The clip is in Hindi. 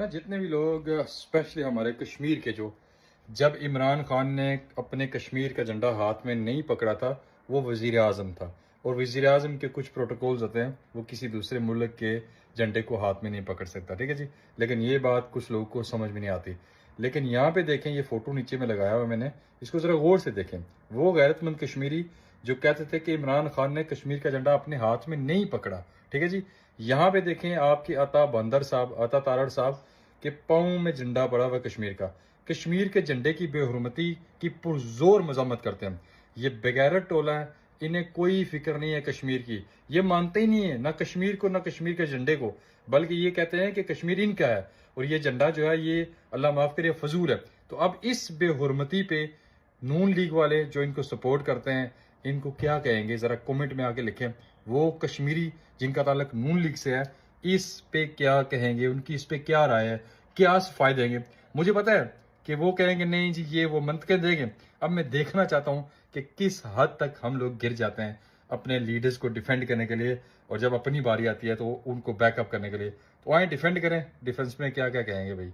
ना जितने भी लोग स्पेशली हमारे कश्मीर के जो जब इमरान खान ने अपने कश्मीर का झंडा हाथ में नहीं पकड़ा था वो वजीर आज़म था। और वजीर आज़म के कुछ प्रोटोकॉल्स होते हैं, वो किसी दूसरे मुल्क के झंडे को हाथ में नहीं पकड़ सकता, ठीक है जी। लेकिन ये बात कुछ लोगों को समझ में नहीं आती। लेकिन यहाँ पे देखें, ये फोटो नीचे में लगाया हुआ मैंने, इसको जरा गौर से देखें। वो गैरतमंद कश्मीरी जो कहते थे कि इमरान खान ने कश्मीर का झंडा अपने हाथ में नहीं पकड़ा, ठीक है जी। यहाँ पे देखें आपके अता बंदर साहब, अता तारड़ साहब के पाँव में झंडा पड़ा हुआ कश्मीर का। कश्मीर के झंडे की बेहुरमती की पुरजोर मजम्मत करते हैं। ये बेगैरत टोला है, इन्हें कोई फिक्र नहीं है कश्मीर की। ये मानते ही नहीं है ना कश्मीर को ना कश्मीर के झंडे को, बल्कि ये कहते हैं कि कश्मीर इनका है और ये झंडा जो है ये अल्लाह माफ करे फजूल है। तो अब इस बेहुरमती पे नून लीग वाले जो इनको सपोर्ट करते हैं, इनको क्या कहेंगे जरा कमेंट में आके लिखें। वो कश्मीरी जिनका ताल्लुक नून लीग से है, इस पे क्या कहेंगे, उनकी इस पे क्या राय है, क्या सफाई देंगे। मुझे पता है कि वो कहेंगे नहीं जी ये वो मंतके देंगे। अब मैं देखना चाहता हूं कि किस हद तक हम लोग गिर जाते हैं अपने लीडर्स को डिफेंड करने के लिए, और जब अपनी बारी आती है तो उनको बैकअप करने के लिए। तो आए डिफेंड करें, डिफेंस में क्या क्या कहेंगे भाई।